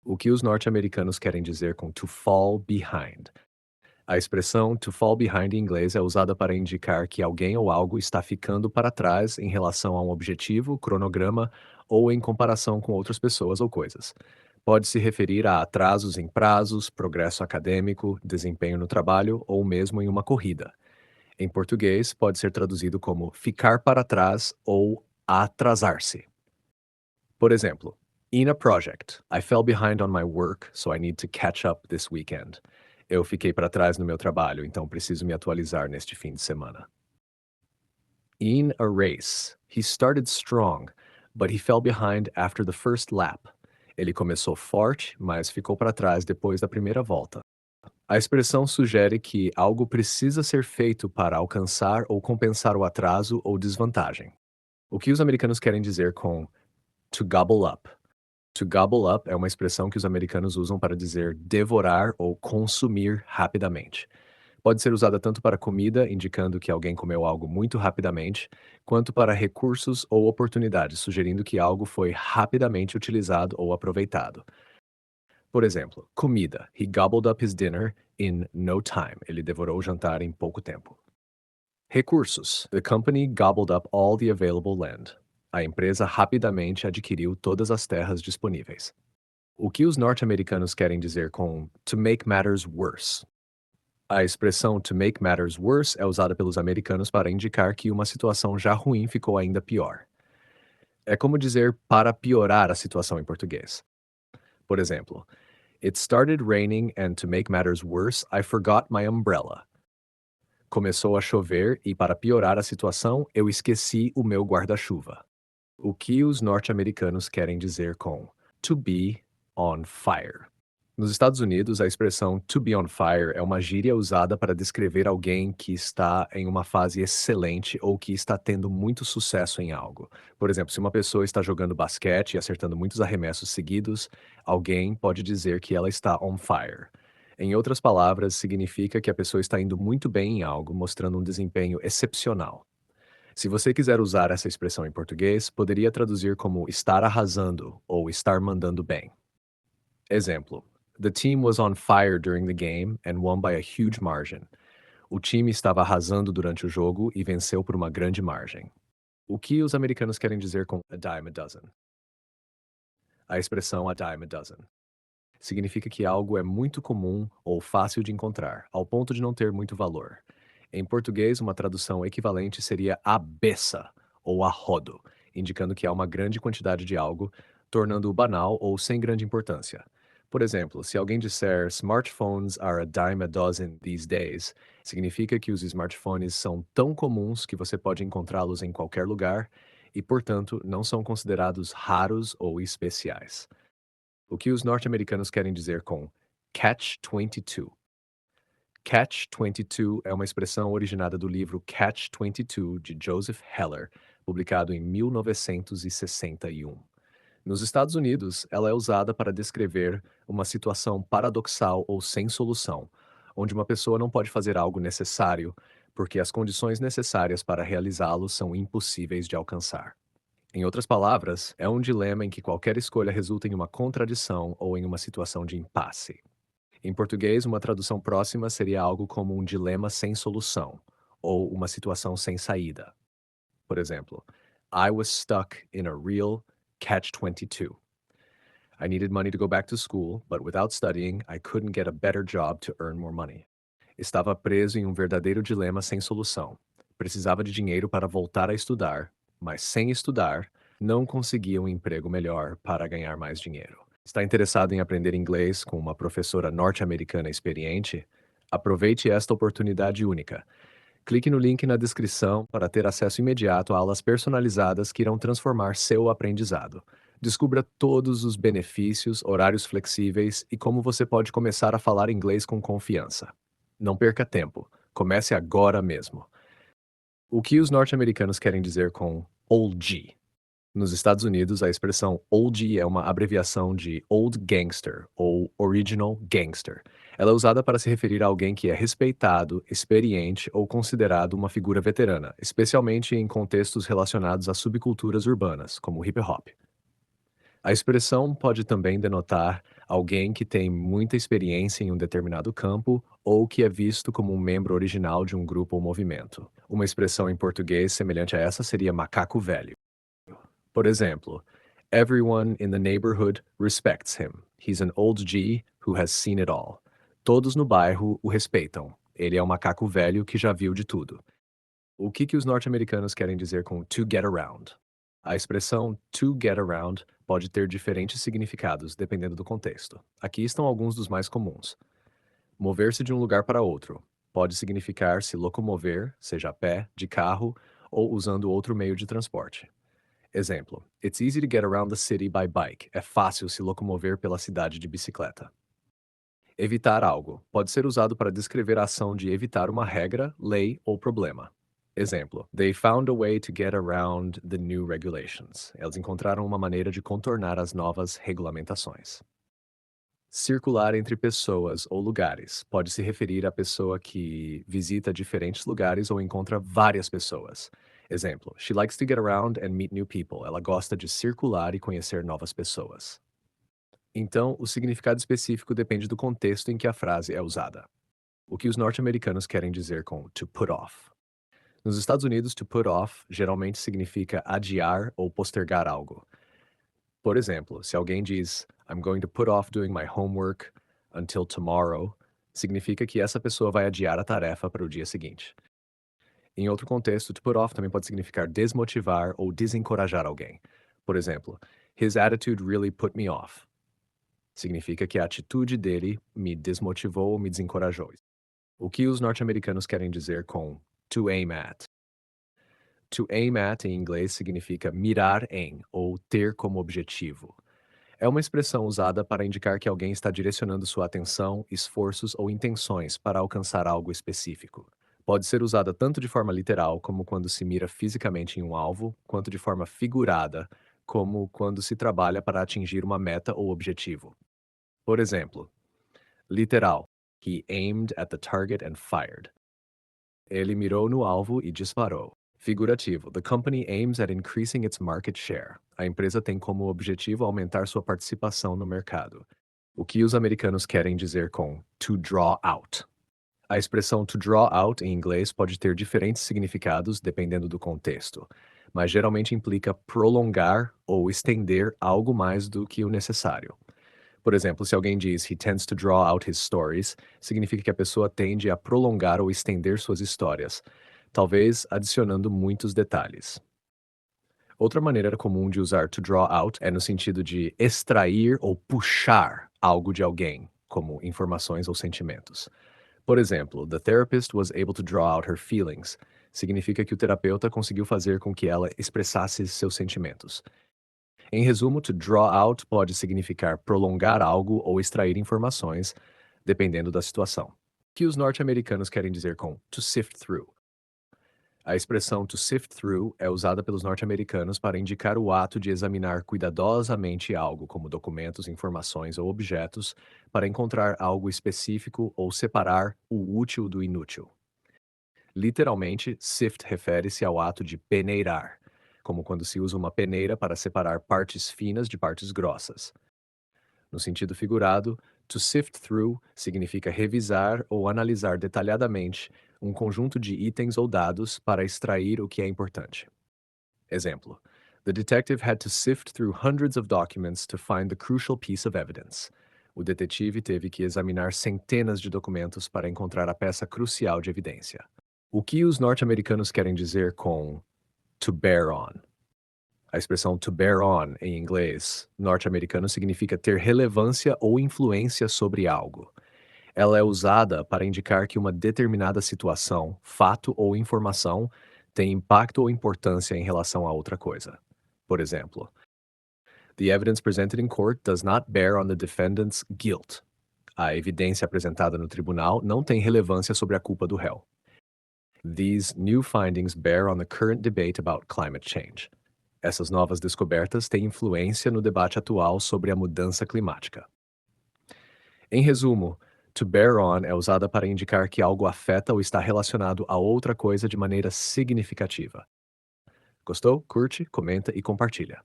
O que os norte-americanos querem dizer com to fall behind? A expressão to fall behind em inglês é usada para indicar que alguém ou algo está ficando para trás em relação a um objetivo, cronograma ou em comparação com outras pessoas ou coisas. Pode se referir a atrasos em prazos, progresso acadêmico, desempenho no trabalho ou mesmo em uma corrida. Em português, pode ser traduzido como ficar para trás ou atrasar-se. Por exemplo, in a project, I fell behind on my work, so I need to catch up this weekend. Eu fiquei para trás no meu trabalho, então preciso me atualizar neste fim de semana. In a race, he started strong, but he fell behind after the first lap. Ele começou forte, mas ficou para trás depois da primeira volta. A expressão sugere que algo precisa ser feito para alcançar ou compensar o atraso ou desvantagem. O que os americanos querem dizer com to gobble up? To gobble up é uma expressão que os americanos usam para dizer devorar ou consumir rapidamente. Pode ser usada tanto para comida, indicando que alguém comeu algo muito rapidamente, quanto para recursos ou oportunidades, sugerindo que algo foi rapidamente utilizado ou aproveitado. Por exemplo, comida. He gobbled up his dinner in no time. Ele devorou o jantar em pouco tempo. Recursos. The company gobbled up all the available land. A empresa rapidamente adquiriu todas as terras disponíveis. O que os norte-americanos querem dizer com to make matters worse? A expressão to make matters worse é usada pelos americanos para indicar que uma situação já ruim ficou ainda pior. É como dizer para piorar a situação em português. Por exemplo, it started raining and to make matters worse, I forgot my umbrella. Começou a chover e, para piorar a situação, eu esqueci o meu guarda-chuva. O que os norte-americanos querem dizer com to be on fire? Nos Estados Unidos, a expressão to be on fire é uma gíria usada para descrever alguém que está em uma fase excelente ou que está tendo muito sucesso em algo. Por exemplo, se uma pessoa está jogando basquete e acertando muitos arremessos seguidos, alguém pode dizer que ela está on fire. Em outras palavras, significa que a pessoa está indo muito bem em algo, mostrando um desempenho excepcional. Se você quiser usar essa expressão em português, poderia traduzir como estar arrasando ou estar mandando bem. Exemplo: The team was on fire during the game and won by a huge margin. O time estava arrasando durante o jogo e venceu por uma grande margem. O que os americanos querem dizer com a dime a dozen? A expressão a dime a dozen significa que algo é muito comum ou fácil de encontrar, ao ponto de não ter muito valor. Em português, uma tradução equivalente seria a beça ou a rodo, indicando que há uma grande quantidade de algo, tornando-o banal ou sem grande importância. Por exemplo, se alguém disser smartphones are a dime a dozen these days, significa que os smartphones são tão comuns que você pode encontrá-los em qualquer lugar e, portanto, não são considerados raros ou especiais. O que os norte-americanos querem dizer com Catch-22? Catch-22 é uma expressão originada do livro Catch-22 de Joseph Heller, publicado em 1961. Nos Estados Unidos, ela é usada para descrever uma situação paradoxal ou sem solução, onde uma pessoa não pode fazer algo necessário porque as condições necessárias para realizá-lo são impossíveis de alcançar. Em outras palavras, é um dilema em que qualquer escolha resulta em uma contradição ou em uma situação de impasse. Em português, uma tradução próxima seria algo como um dilema sem solução, ou uma situação sem saída. Por exemplo, I was stuck in a real catch-22. I needed money to go back to school, but without studying, I couldn't get a better job to earn more money. Estava preso em um verdadeiro dilema sem solução. Precisava de dinheiro para voltar a estudar, mas sem estudar, não conseguia um emprego melhor para ganhar mais dinheiro. Está interessado em aprender inglês com uma professora norte-americana experiente? Aproveite esta oportunidade única. Clique no link na descrição para ter acesso imediato a aulas personalizadas que irão transformar seu aprendizado. Descubra todos os benefícios, horários flexíveis e como você pode começar a falar inglês com confiança. Não perca tempo. Comece agora mesmo. O que os norte-americanos querem dizer com OG? Nos Estados Unidos, a expressão OG é uma abreviação de Old Gangster ou Original Gangster. Ela é usada para se referir a alguém que é respeitado, experiente ou considerado uma figura veterana, especialmente em contextos relacionados a subculturas urbanas, como o hip hop. A expressão pode também denotar alguém que tem muita experiência em um determinado campo ou que é visto como um membro original de um grupo ou movimento. Uma expressão em português semelhante a essa seria macaco velho. Por exemplo, everyone in the neighborhood respects him. He's an old G who has seen it all. Todos no bairro o respeitam. Ele é um macaco velho que já viu de tudo. O que os norte-americanos querem dizer com to get around? A expressão to get around pode ter diferentes significados dependendo do contexto. Aqui estão alguns dos mais comuns. Mover-se de um lugar para outro pode significar se locomover, seja a pé, de carro ou usando outro meio de transporte. Exemplo: It's easy to get around the city by bike. É fácil se locomover pela cidade de bicicleta. Evitar algo pode ser usado para descrever a ação de evitar uma regra, lei ou problema. Exemplo: They found a way to get around the new regulations. Eles encontraram uma maneira de contornar as novas regulamentações. Circular entre pessoas ou lugares pode se referir à pessoa que visita diferentes lugares ou encontra várias pessoas. Exemplo: She likes to get around and meet new people. Ela gosta de circular e conhecer novas pessoas. Então, o significado específico depende do contexto em que a frase é usada. O que os norte-americanos querem dizer com to put off? Nos Estados Unidos, to put off geralmente significa adiar ou postergar algo. Por exemplo, se alguém diz I'm going to put off doing my homework until tomorrow, significa que essa pessoa vai adiar a tarefa para o dia seguinte. Em outro contexto, to put off também pode significar desmotivar ou desencorajar alguém. Por exemplo, His attitude really put me off. Significa que a atitude dele me desmotivou ou me desencorajou. O que os norte-americanos querem dizer com to aim at? To aim at, em inglês, significa mirar em ou ter como objetivo. É uma expressão usada para indicar que alguém está direcionando sua atenção, esforços ou intenções para alcançar algo específico. Pode ser usada tanto de forma literal, como quando se mira fisicamente em um alvo, quanto de forma figurada, como quando se trabalha para atingir uma meta ou objetivo. Por exemplo, literal: He aimed at the target and fired. Ele mirou no alvo e disparou. Figurativo: The company aims at increasing its market share. A empresa tem como objetivo aumentar sua participação no mercado. O que os americanos querem dizer com to draw out? A expressão to draw out em inglês pode ter diferentes significados dependendo do contexto, mas geralmente implica prolongar ou estender algo mais do que o necessário. Por exemplo, se alguém diz he tends to draw out his stories, significa que a pessoa tende a prolongar ou estender suas histórias, talvez adicionando muitos detalhes. Outra maneira comum de usar to draw out é no sentido de extrair ou puxar algo de alguém, como informações ou sentimentos. Por exemplo, the therapist was able to draw out her feelings. Significa que o terapeuta conseguiu fazer com que ela expressasse seus sentimentos. Em resumo, to draw out pode significar prolongar algo ou extrair informações, dependendo da situação. O que os norte-americanos querem dizer com to sift through? A expressão to sift through é usada pelos norte-americanos para indicar o ato de examinar cuidadosamente algo, como documentos, informações ou objetos, para encontrar algo específico ou separar o útil do inútil. Literalmente, sift refere-se ao ato de peneirar, como quando se usa uma peneira para separar partes finas de partes grossas. No sentido figurado, to sift through significa revisar ou analisar detalhadamente um conjunto de itens ou dados para extrair o que é importante. Exemplo: The detective had to sift through hundreds of documents to find the crucial piece of evidence. O detetive teve que examinar centenas de documentos para encontrar a peça crucial de evidência. O que os norte-americanos querem dizer com to bear on? A expressão to bear on, em inglês norte-americano, significa ter relevância ou influência sobre algo. Ela é usada para indicar que uma determinada situação, fato ou informação tem impacto ou importância em relação a outra coisa. Por exemplo, the evidence presented in court does not bear on the defendant's guilt. A evidência apresentada no tribunal não tem relevância sobre a culpa do réu. These new findings bear on the current debate about climate change. Essas novas descobertas têm influência no debate atual sobre a mudança climática. Em resumo, to bear on é usada para indicar que algo afeta ou está relacionado a outra coisa de maneira significativa. Gostou? Curte, comenta e compartilha.